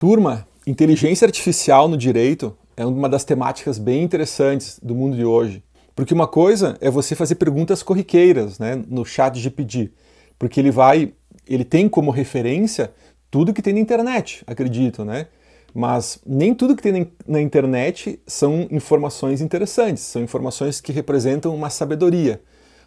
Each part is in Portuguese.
Turma, inteligência artificial no direito é uma das temáticas bem interessantes do mundo de hoje. Porque uma coisa é você fazer perguntas corriqueiras, né, no chat GPT, porque ele tem como referência tudo que tem na internet, acredito, né? Mas nem tudo que tem na internet são informações interessantes, são informações que representam uma sabedoria.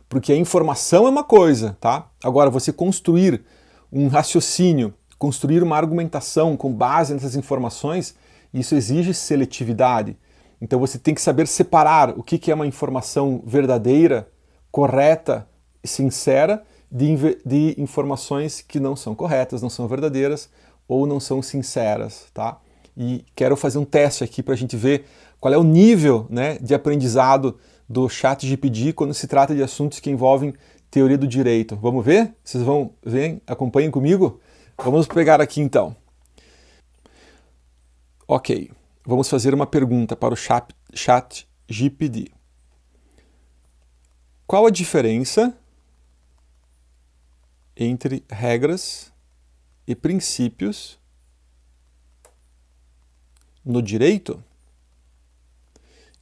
Porque a informação é uma coisa, tá? Agora, você construir um raciocínio, construir uma argumentação com base nessas informações, isso exige seletividade. Então você tem que saber separar o que é uma informação verdadeira, correta, sincera, de informações que não são corretas, não são verdadeiras ou não são sinceras, tá? E quero fazer um teste aqui para a gente ver qual é o nível, né, de aprendizado do chat GPT quando se trata de assuntos que envolvem teoria do direito. Vamos ver? Vocês vão ver? Acompanhem comigo? Vamos pegar aqui então. Ok, vamos fazer uma pergunta para o chat GPT. Qual a diferença entre regras e princípios no direito?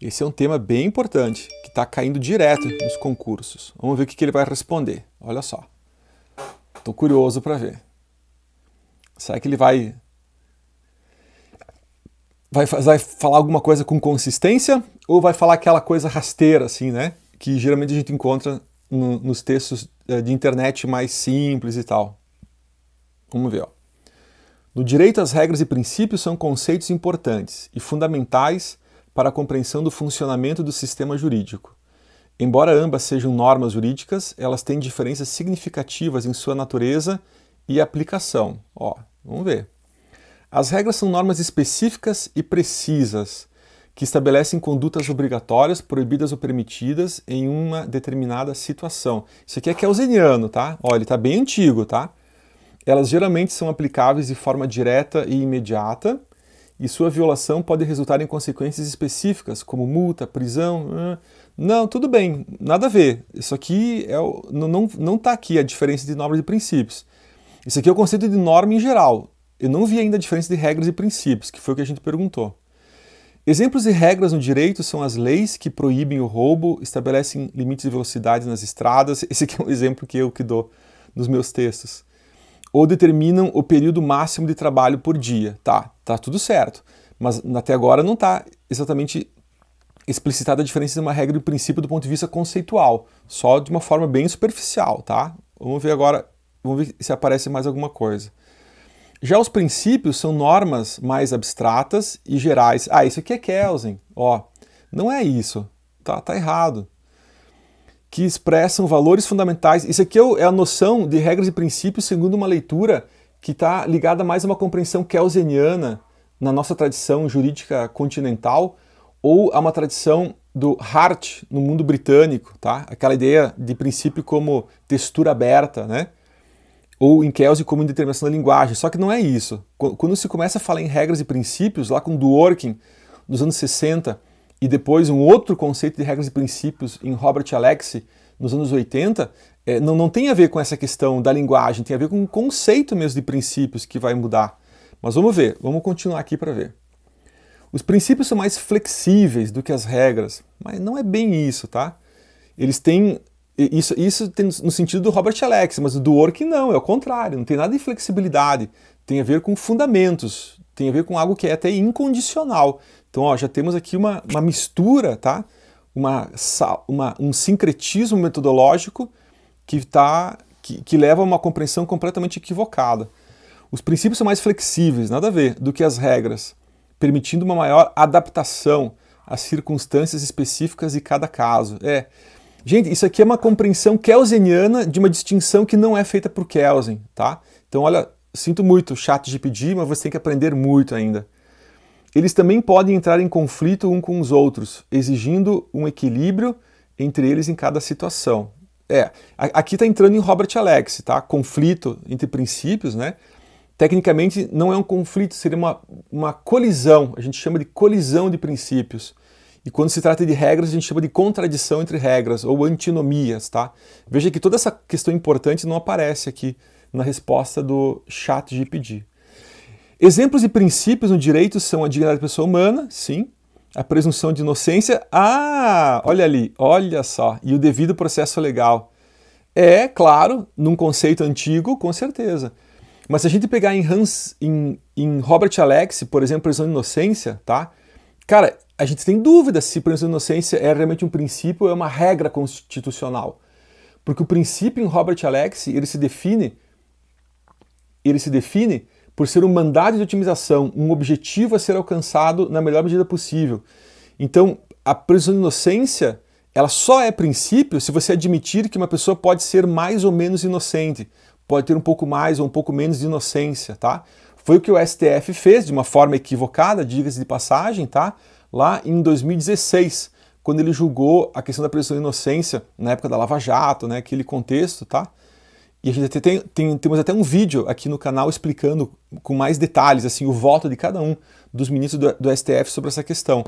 Esse é um tema bem importante, que está caindo direto nos concursos. Vamos ver o que ele vai responder. Olha só. Estou curioso para ver. Será que ele vai falar alguma coisa com consistência ou vai falar aquela coisa rasteira, assim, né? Que geralmente a gente encontra nos textos de internet mais simples e tal. Vamos ver, ó. No direito, as regras e princípios são conceitos importantes e fundamentais para a compreensão do funcionamento do sistema jurídico. Embora ambas sejam normas jurídicas, elas têm diferenças significativas em sua natureza e aplicação. Ó, vamos ver. As regras são normas específicas e precisas, que estabelecem condutas obrigatórias, proibidas ou permitidas em uma determinada situação. Isso aqui é kelseniano, tá? Ó, ele está bem antigo, tá? Elas geralmente são aplicáveis de forma direta e imediata, e sua violação pode resultar em consequências específicas, como multa, prisão. Não, tudo bem, nada a ver. Isso aqui não está aqui a diferença de normas e princípios. Isso aqui é o conceito de norma em geral. Eu não vi ainda a diferença de regras e princípios, que foi o que a gente perguntou. Exemplos de regras no direito são as leis que proíbem o roubo, estabelecem limites de velocidade nas estradas. Esse aqui é um exemplo que eu dou nos meus textos. Ou determinam o período máximo de trabalho por dia. Tá tudo certo. Mas até agora não está exatamente explicitada a diferença de uma regra e um princípio do ponto de vista conceitual. Só de uma forma bem superficial, tá? Vamos ver agora, vamos ver se aparece mais alguma coisa. Já os princípios são normas mais abstratas e gerais. Ah, isso aqui é Kelsen. Ó, não é isso. Tá errado. Que expressam valores fundamentais. Isso aqui é a noção de regras e princípios segundo uma leitura que está ligada mais a uma compreensão kelseniana na nossa tradição jurídica continental ou a uma tradição do Hart no mundo britânico, tá? Aquela ideia de princípio como textura aberta, né? Ou em Kelsen como indeterminação da linguagem. Só que não é isso. Quando se começa a falar em regras e princípios, lá com Dworkin, nos anos 60, e depois um outro conceito de regras e princípios em Robert Alexie, nos anos 80, não tem a ver com essa questão da linguagem, tem a ver com o conceito mesmo de princípios que vai mudar. Mas vamos ver, vamos continuar aqui para ver. Os princípios são mais flexíveis do que as regras, mas não é bem isso, tá? Eles têm... Isso tem no sentido do Robert Alexie, mas do Dworkin não, é o contrário, não tem nada de flexibilidade, tem a ver com fundamentos, tem a ver com algo que é até incondicional. Então, ó, já temos aqui uma mistura, tá? Um sincretismo metodológico que leva a uma compreensão completamente equivocada. Os princípios são mais flexíveis, nada a ver, do que as regras, permitindo uma maior adaptação às circunstâncias específicas de cada caso. Gente, isso aqui é uma compreensão kelseniana de uma distinção que não é feita por Kelsen, tá? Então, olha, sinto muito o chat GPT, mas você tem que aprender muito ainda. Eles também podem entrar em conflito um com os outros, exigindo um equilíbrio entre eles em cada situação. Aqui está entrando em Robert Alexie, tá? Conflito entre princípios, né? Tecnicamente não é um conflito, seria uma colisão, a gente chama de colisão de princípios. E quando se trata de regras, a gente chama de contradição entre regras, ou antinomias, tá? Veja que toda essa questão importante não aparece aqui na resposta do chat GPT. Exemplos e princípios no direito são a dignidade da pessoa humana, sim, a presunção de inocência, olha ali, olha só, e o devido processo legal. É, claro, num conceito antigo, com certeza. Mas se a gente pegar em Robert Alex, por exemplo, presunção de inocência, tá? Cara, a gente tem dúvida se presunção de inocência é realmente um princípio ou é uma regra constitucional. Porque o princípio em Robert Alex, ele se define por ser um mandado de otimização, um objetivo a ser alcançado na melhor medida possível. Então, a presunção de inocência, ela só é princípio se você admitir que uma pessoa pode ser mais ou menos inocente, pode ter um pouco mais ou um pouco menos de inocência, tá? Foi o que o STF fez de uma forma equivocada, diga-se de passagem, tá? Lá em 2016, quando ele julgou a questão da presunção de inocência, na época da Lava Jato, né, aquele contexto, tá? E a gente temos até um vídeo aqui no canal explicando com mais detalhes assim, o voto de cada um dos ministros do STF sobre essa questão.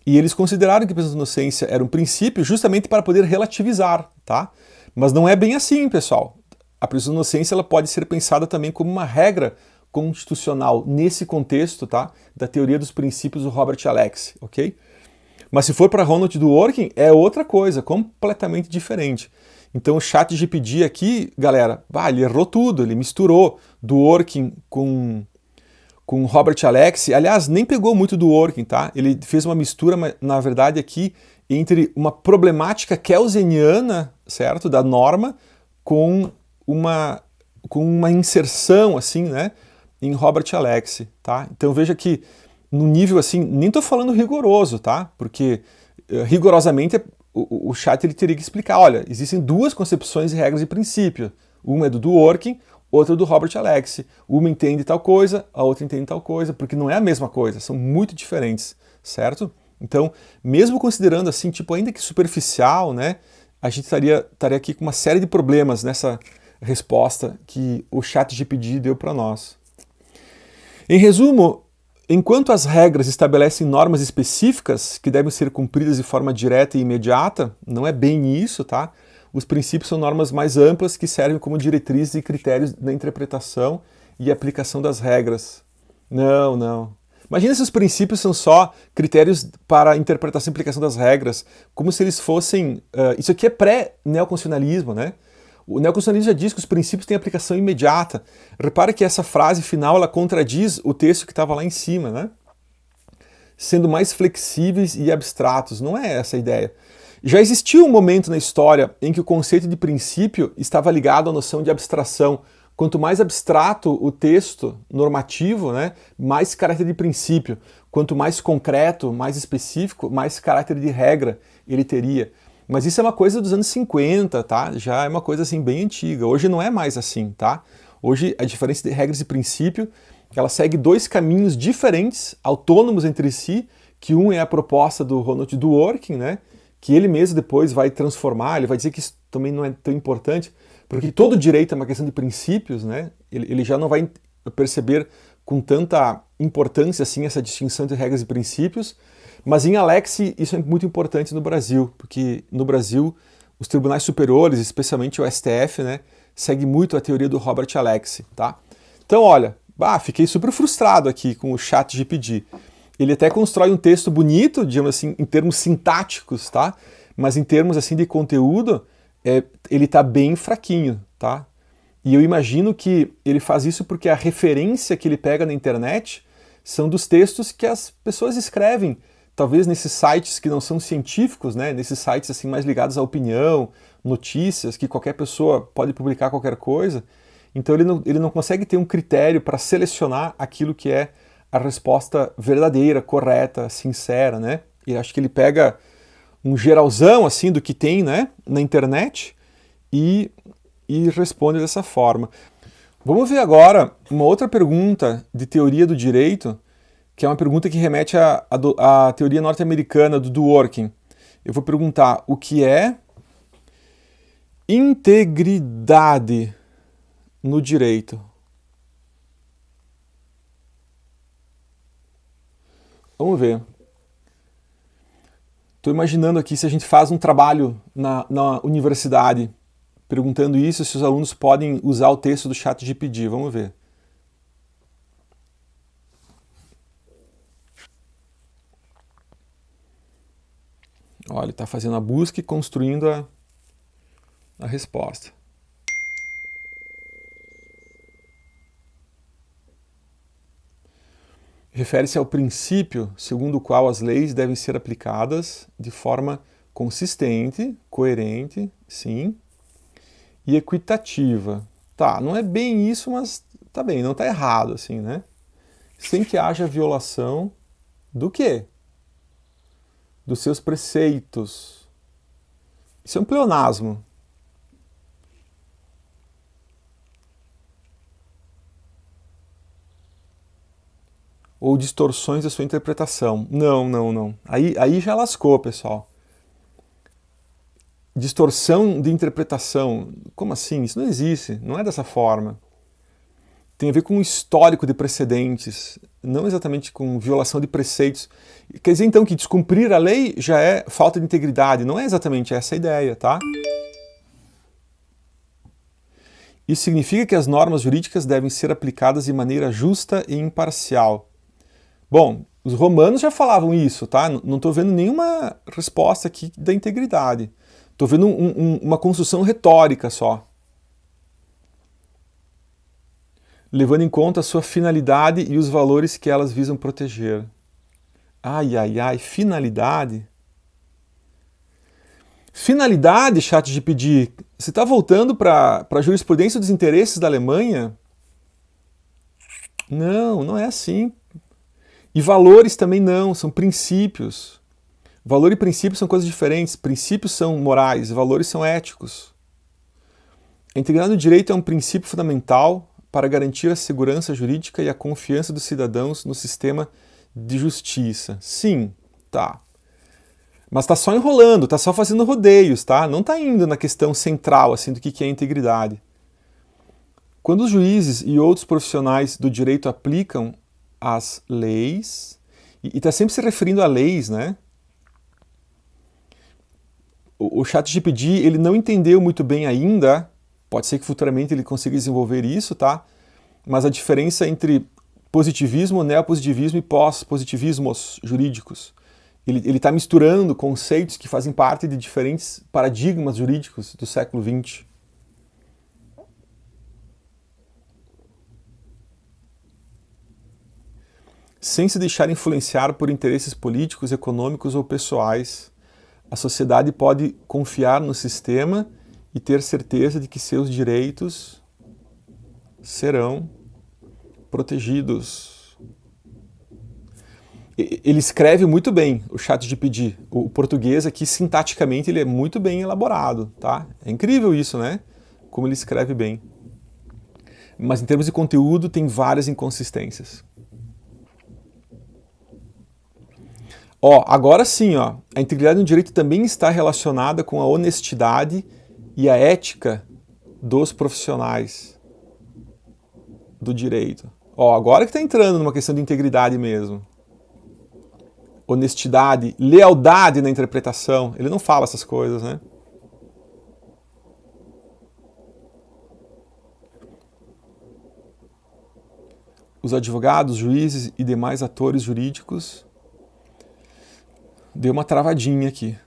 E eles consideraram que a presunção de inocência era um princípio justamente para poder relativizar, tá? Mas não é bem assim, pessoal. A presunção de inocência ela pode ser pensada também como uma regra constitucional nesse contexto, tá? Da teoria dos princípios do Robert Alex, ok? Mas se for para Ronald Dworkin, é outra coisa, completamente diferente. Então o ChatGPT aqui, galera, ele errou tudo, ele misturou Dworkin com Robert Alex. Aliás, nem pegou muito Dworkin, tá? Ele fez uma mistura, na verdade, aqui entre uma problemática kelseniana, certo, da norma, com uma inserção, assim, né, em Robert Alex, tá? Então veja que no nível, assim, nem estou falando rigoroso, tá? Porque rigorosamente o chat ele teria que explicar, olha, existem duas concepções de regras e princípio. Uma é do Dworkin, outra é do Robert Alex. Uma entende tal coisa, a outra entende tal coisa, porque não é a mesma coisa, são muito diferentes, certo? Então, mesmo considerando assim, tipo, ainda que superficial, né, a gente estaria aqui com uma série de problemas nessa resposta que o ChatGPT deu para nós. Em resumo, enquanto as regras estabelecem normas específicas que devem ser cumpridas de forma direta e imediata, não é bem isso, tá? Os princípios são normas mais amplas que servem como diretrizes e critérios da interpretação e aplicação das regras. Não. Imagina se os princípios são só critérios para a interpretação e aplicação das regras, como se eles fossem... isso aqui é pré-neoconstitucionalismo, né? O neoconstitucionalismo já diz que os princípios têm aplicação imediata. Repare que essa frase final ela contradiz o texto que estava lá em cima, né? Sendo mais flexíveis e abstratos. Não é essa a ideia. Já existiu um momento na história em que o conceito de princípio estava ligado à noção de abstração. Quanto mais abstrato o texto normativo, né, mais caráter de princípio. Quanto mais concreto, mais específico, mais caráter de regra ele teria. Mas isso é uma coisa dos anos 50, tá? Já é uma coisa assim bem antiga. Hoje não é mais assim, tá? Hoje a diferença de regras e princípio, ela segue dois caminhos diferentes, autônomos entre si, que um é a proposta do Ronald Dworkin, né? Que ele mesmo depois vai transformar, ele vai dizer que isso também não é tão importante, porque todo direito é uma questão de princípios, né? Ele já não vai perceber com tanta importância assim essa distinção entre regras e princípios. Mas em Alex isso é muito importante no Brasil, porque no Brasil os tribunais superiores, especialmente o STF, né, segue muito a teoria do Robert Alex, tá? Então, olha, fiquei super frustrado aqui com o ChatGPT. Ele até constrói um texto bonito, digamos assim, em termos sintáticos, tá? Mas em termos assim de conteúdo, ele tá bem fraquinho, tá? E eu imagino que ele faz isso porque a referência que ele pega na internet são dos textos que as pessoas escrevem, talvez nesses sites que não são científicos, né? Nesses sites assim mais ligados à opinião, notícias, que qualquer pessoa pode publicar qualquer coisa. Então ele não consegue ter um critério para selecionar aquilo que é a resposta verdadeira, correta, sincera, né? E acho que ele pega um geralzão assim do que tem, né, na internet e responde dessa forma. Vamos ver agora uma outra pergunta de teoria do direito, que é uma pergunta que remete à teoria norte-americana do Dworkin. Eu vou perguntar o que é integridade no direito. Vamos ver. Estou imaginando aqui se a gente faz um trabalho na universidade perguntando isso, se os alunos podem usar o texto do ChatGPT. Vamos ver. Olha, ele está fazendo a busca e construindo a resposta. Refere-se ao princípio segundo o qual as leis devem ser aplicadas de forma consistente, coerente, sim, e equitativa. Tá, não é bem isso, mas tá bem, não tá errado assim, né? Sem que haja violação do quê? Dos seus preceitos. Isso é um pleonasmo. Ou distorções da sua interpretação. Não, não, não. Aí já lascou, pessoal. Distorção de interpretação. Como assim? Isso não existe. Não é dessa forma. Tem a ver com o histórico de precedentes, não exatamente com violação de preceitos. Quer dizer, então, que descumprir a lei já é falta de integridade. Não é exatamente essa a ideia, tá? Isso significa que as normas jurídicas devem ser aplicadas de maneira justa e imparcial. Bom, os romanos já falavam isso, tá? Não estou vendo nenhuma resposta aqui da integridade. Estou vendo uma construção retórica só. Levando em conta a sua finalidade e os valores que elas visam proteger. Ai, ai, ai, finalidade? Finalidade, ChatGPT, você está voltando para a jurisprudência dos interesses da Alemanha? Não, não é assim. E valores também não, são princípios. Valor e princípio são coisas diferentes. Princípios são morais, valores são éticos. A integridade do direito é um princípio fundamental para garantir a segurança jurídica e a confiança dos cidadãos no sistema de justiça. Sim, tá. Mas tá só enrolando, tá só fazendo rodeios, tá? Não tá indo na questão central assim do que é integridade. Quando os juízes e outros profissionais do direito aplicam as leis, e está sempre se referindo a leis, né? O ChatGPT, ele não entendeu muito bem ainda, pode ser que futuramente ele consiga desenvolver isso, tá? Mas a diferença entre positivismo, neopositivismo e pós-positivismos jurídicos. Ele está misturando conceitos que fazem parte de diferentes paradigmas jurídicos do século XX. Sem se deixar influenciar por interesses políticos, econômicos ou pessoais, a sociedade pode confiar no sistema e ter certeza de que seus direitos serão protegidos. Ele escreve muito bem, o ChatGPT. O português aqui, sintaticamente, ele é muito bem elaborado, tá? É incrível isso, né? Como ele escreve bem. Mas em termos de conteúdo, tem várias inconsistências. Ó, agora sim, ó, a integridade no direito também está relacionada com a honestidade e a ética dos profissionais do direito. Ó, agora que está entrando numa questão de integridade mesmo. Honestidade, lealdade na interpretação. Ele não fala essas coisas, né? Os advogados, juízes e demais atores jurídicos. Deu uma travadinha aqui.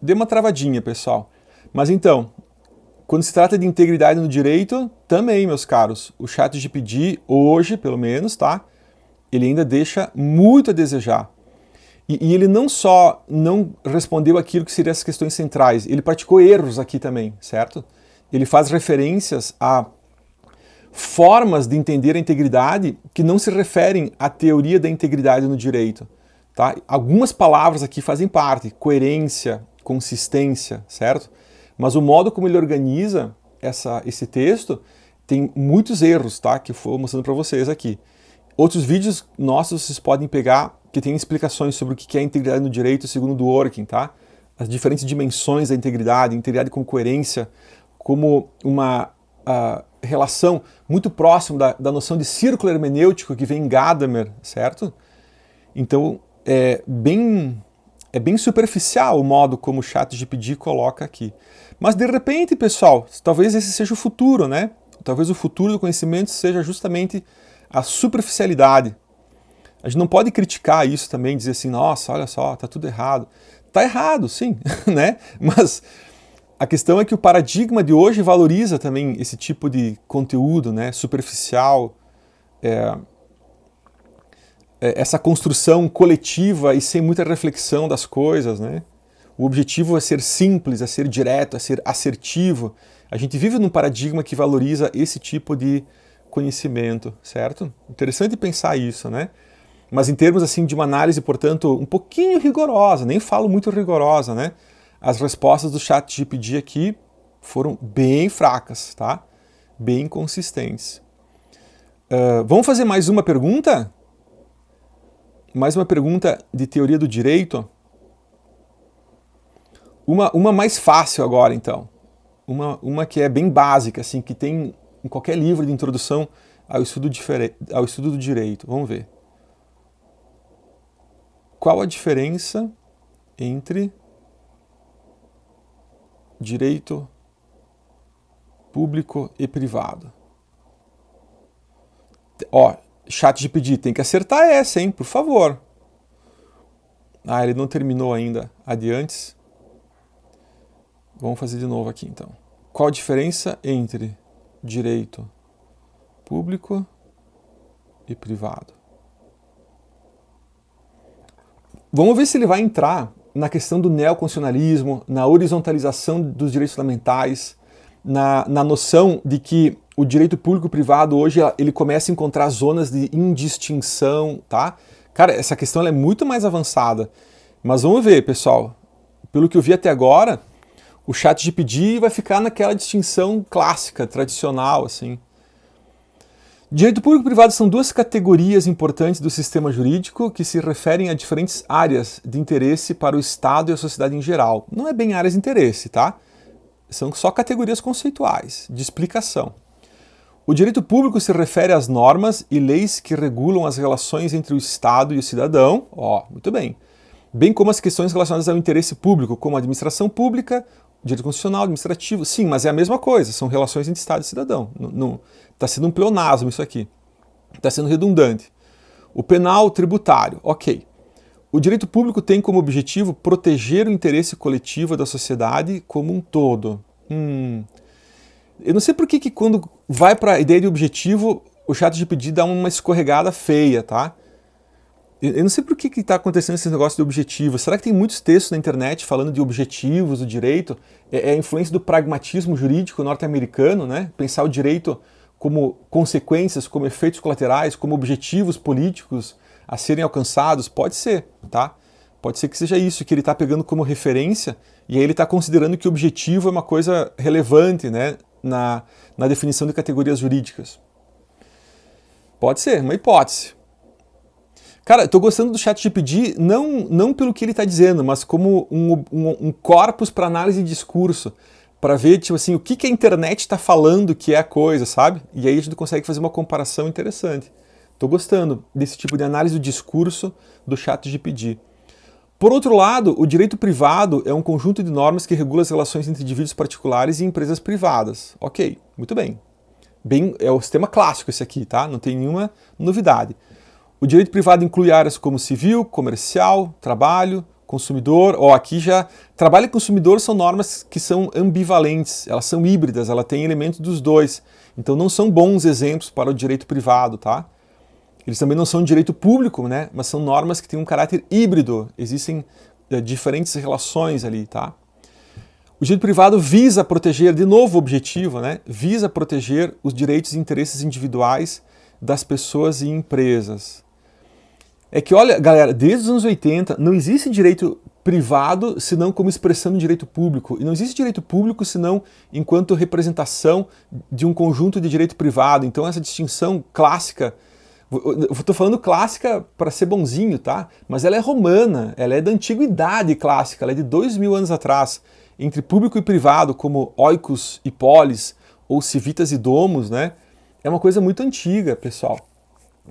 Deu uma travadinha, pessoal. Mas então, quando se trata de integridade no direito, também, meus caros, o ChatGPT, hoje, pelo menos, tá? Ele ainda deixa muito a desejar. E ele não só não respondeu aquilo que seriam as questões centrais, ele praticou erros aqui também, certo? Ele faz referências a formas de entender a integridade que não se referem à teoria da integridade no direito. Tá? Algumas palavras aqui fazem parte, coerência, consistência, certo? Mas o modo como ele organiza esse texto tem muitos erros, tá? Que eu vou mostrando para vocês aqui. Outros vídeos nossos vocês podem pegar que tem explicações sobre o que é integridade no direito segundo o Dworkin, tá? As diferentes dimensões da integridade como coerência, como uma relação muito próxima da noção de círculo hermenêutico que vem em Gadamer, certo? Então, é bem superficial o modo como o ChatGPT coloca aqui. Mas de repente, pessoal, talvez esse seja o futuro, né? Talvez o futuro do conhecimento seja justamente a superficialidade. A gente não pode criticar isso também, dizer assim, nossa, olha só, tá tudo errado. Tá errado, sim, né? Mas a questão é que o paradigma de hoje valoriza também esse tipo de conteúdo, né, superficial, essa construção coletiva e sem muita reflexão das coisas, né? O objetivo é ser simples, é ser direto, é ser assertivo. A gente vive num paradigma que valoriza esse tipo de conhecimento, certo? Interessante pensar isso, né? Mas em termos assim de uma análise, portanto, um pouquinho rigorosa, nem falo muito rigorosa, né? As respostas do ChatGPT aqui foram bem fracas, tá? Bem inconsistentes. Vamos fazer mais uma pergunta? Mais uma pergunta de teoria do direito? Uma mais fácil agora, então. Uma que é bem básica, assim, que tem em qualquer livro de introdução ao estudo do direito. Vamos ver. Qual a diferença entre direito público e privado? Ó, ChatGPT, tem que acertar essa, hein, por favor. Ah, ele não terminou ainda. Adiante. Vamos fazer de novo aqui, então. Qual a diferença entre direito público e privado? Vamos ver se ele vai entrar na questão do neoconstitucionalismo, na horizontalização dos direitos fundamentais, na noção de que o direito público e privado hoje ele começa a encontrar zonas de indistinção, tá? Cara, essa questão ela é muito mais avançada. Mas vamos ver, pessoal. Pelo que eu vi até agora, o ChatGPT vai ficar naquela distinção clássica, tradicional, assim. Direito público e privado são duas categorias importantes do sistema jurídico que se referem a diferentes áreas de interesse para o Estado e a sociedade em geral. Não é bem áreas de interesse, tá? São só categorias conceituais, de explicação. O direito público se refere às normas e leis que regulam as relações entre o Estado e o cidadão, muito bem, bem como as questões relacionadas ao interesse público, como a administração pública, direito constitucional, administrativo. Sim, mas é a mesma coisa, são relações entre Estado e cidadão. Está sendo um pleonasmo isso aqui. Está sendo redundante. O penal, tributário, ok. O direito público tem como objetivo proteger o interesse coletivo da sociedade como um todo. Eu não sei por que quando vai para a ideia de objetivo, o ChatGPT dá uma escorregada feia, tá? Eu não sei por que está acontecendo esse negócio de objetivo. Será que tem muitos textos na internet falando de objetivos do direito? É a influência do pragmatismo jurídico norte-americano, né? Pensar o direito como consequências, como efeitos colaterais, como objetivos políticos a serem alcançados? Pode ser, tá? Pode ser que seja isso, que ele está pegando como referência e aí ele está considerando que o objetivo é uma coisa relevante, né? Na definição de categorias jurídicas. Pode ser, uma hipótese. Cara, eu tô gostando do ChatGPT não pelo que ele está dizendo, mas como um corpus para análise de discurso, para ver tipo assim, o que a internet está falando que é a coisa, sabe? E aí a gente consegue fazer uma comparação interessante. Tô gostando desse tipo de análise do discurso do ChatGPT. Por outro lado, o direito privado é um conjunto de normas que regula as relações entre indivíduos particulares e empresas privadas. Ok, muito bem. É o sistema clássico esse aqui, tá? Não tem nenhuma novidade. O direito privado inclui áreas como civil, comercial, trabalho, consumidor. Aqui já trabalho e consumidor são normas que são ambivalentes, elas são híbridas, ela tem elementos dos dois. Então não são bons exemplos para o direito privado, tá? Eles também não são direito público, né? Mas são normas que têm um caráter híbrido. Existem diferentes relações ali, tá? O direito privado visa proteger, de novo o objetivo, né? Visa proteger os direitos e interesses individuais das pessoas e empresas. É que, olha, galera, desde os anos 80 não existe direito privado senão como expressão do direito público. E não existe direito público senão enquanto representação de um conjunto de direito privado. Então essa distinção clássica, eu estou falando clássica para ser bonzinho, tá? Mas ela é romana, ela é da antiguidade clássica, ela é de 2000 anos atrás. Entre público e privado, como oikos e polis, ou civitas e domus, né? É uma coisa muito antiga, pessoal.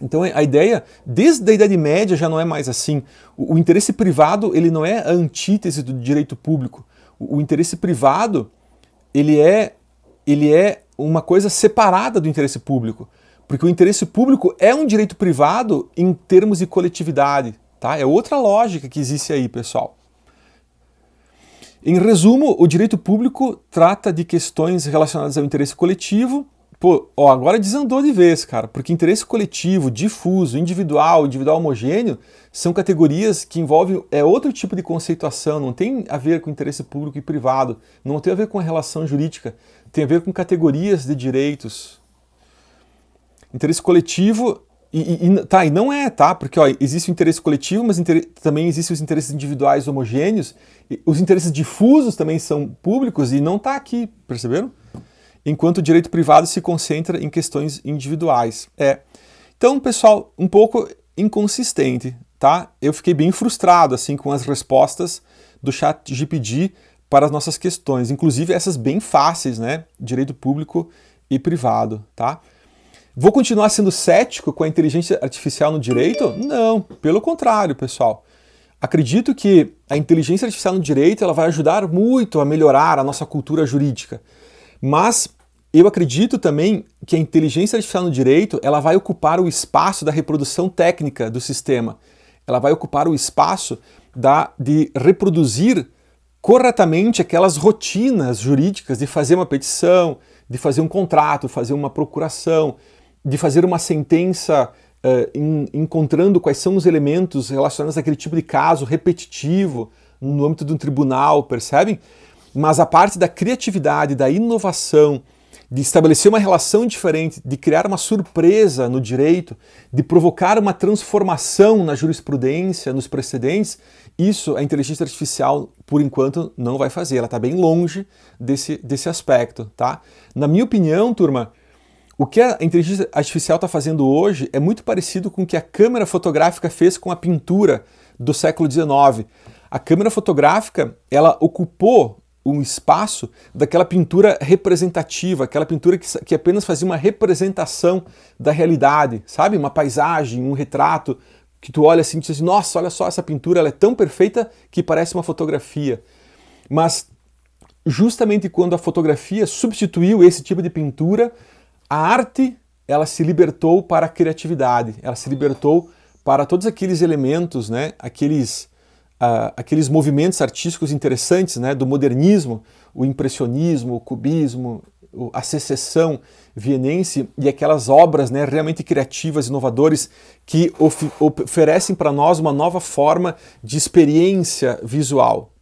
Então a ideia, desde a Idade Média já não é mais assim. O interesse privado, ele não é a antítese do direito público. O interesse privado, ele é uma coisa separada do interesse público. Porque o interesse público é um direito privado em termos de coletividade, tá? É outra lógica que existe aí, pessoal. Em resumo, o direito público trata de questões relacionadas ao interesse coletivo. Pô, ó, agora desandou de vez, cara, porque interesse coletivo, difuso, individual homogêneo são categorias que envolvem outro tipo de conceituação, não tem a ver com interesse público e privado, não tem a ver com a relação jurídica, tem a ver com categorias de direitos. Interesse coletivo, e não é, tá? Porque ó, existe o interesse coletivo, mas também existem os interesses individuais homogêneos, os interesses difusos também são públicos e não tá aqui, perceberam? Enquanto o direito privado se concentra em questões individuais. Então, pessoal, um pouco inconsistente, tá? Eu fiquei bem frustrado assim com as respostas do ChatGPT para as nossas questões, inclusive essas bem fáceis, né? Direito público e privado, tá? Vou continuar sendo cético com a inteligência artificial no direito? Não, pelo contrário, pessoal. Acredito que a inteligência artificial no direito ela vai ajudar muito a melhorar a nossa cultura jurídica. Mas eu acredito também que a inteligência artificial no direito ela vai ocupar o espaço da reprodução técnica do sistema. Ela vai ocupar o espaço de reproduzir corretamente aquelas rotinas jurídicas de fazer uma petição, de fazer um contrato, fazer uma procuração, de fazer uma sentença encontrando quais são os elementos relacionados àquele tipo de caso repetitivo no âmbito de um tribunal, percebem? Mas a parte da criatividade, da inovação, de estabelecer uma relação diferente, de criar uma surpresa no direito, de provocar uma transformação na jurisprudência, nos precedentes, isso a inteligência artificial, por enquanto, não vai fazer. Ela está bem longe desse aspecto, tá? Na minha opinião, turma, o que a inteligência artificial está fazendo hoje é muito parecido com o que a câmera fotográfica fez com a pintura do século XIX. A câmera fotográfica, ela ocupou um espaço daquela pintura representativa, aquela pintura que apenas fazia uma representação da realidade, sabe? Uma paisagem, um retrato, que tu olha assim e diz assim, nossa, olha só essa pintura, ela é tão perfeita que parece uma fotografia. Mas justamente quando a fotografia substituiu esse tipo de pintura, a arte ela se libertou para a criatividade, ela se libertou para todos aqueles elementos, né? Aqueles movimentos artísticos interessantes, né? Do modernismo, o impressionismo, o cubismo, a secessão vienense e aquelas obras, né, realmente criativas, inovadoras, que oferecem para nós uma nova forma de experiência visual.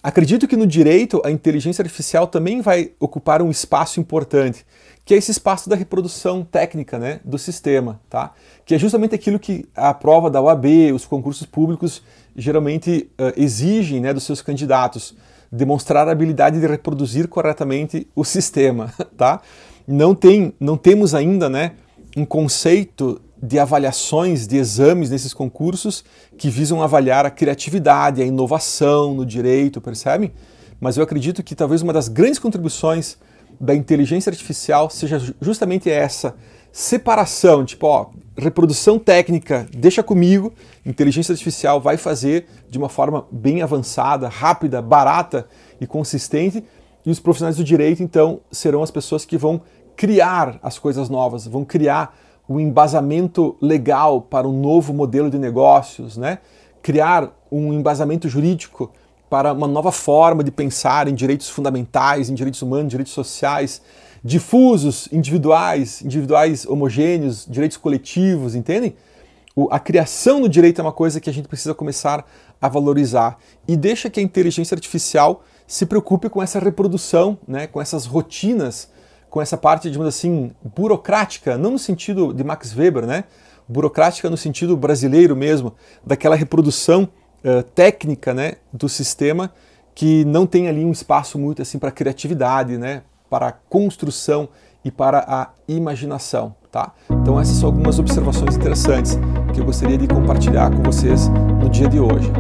Acredito que no direito a inteligência artificial também vai ocupar um espaço importante, que é esse espaço da reprodução técnica, né, do sistema, tá? Que é justamente aquilo que a prova da OAB, os concursos públicos geralmente exigem, né, dos seus candidatos, demonstrar a habilidade de reproduzir corretamente o sistema, tá? Não temos ainda, né, um conceito de avaliações, de exames nesses concursos que visam avaliar a criatividade, a inovação no direito, percebem? Mas eu acredito que talvez uma das grandes contribuições da inteligência artificial seja justamente essa separação, tipo, ó, reprodução técnica, deixa comigo, inteligência artificial vai fazer de uma forma bem avançada, rápida, barata e consistente, e os profissionais do direito, então, serão as pessoas que vão criar as coisas novas, vão criar o embasamento legal para um novo modelo de negócios, né? Criar um embasamento jurídico para uma nova forma de pensar em direitos fundamentais, em direitos humanos, direitos sociais, difusos, individuais homogêneos, direitos coletivos, entendem? A criação no direito é uma coisa que a gente precisa começar a valorizar e deixa que a inteligência artificial se preocupe com essa reprodução, né? Com essas rotinas, com essa parte, digamos assim, burocrática, não no sentido de Max Weber, né? Burocrática no sentido brasileiro mesmo, daquela reprodução técnica, né, do sistema, que não tem ali um espaço muito assim para criatividade, né, para a construção e para a imaginação, tá? Então essas são algumas observações interessantes que eu gostaria de compartilhar com vocês no dia de hoje.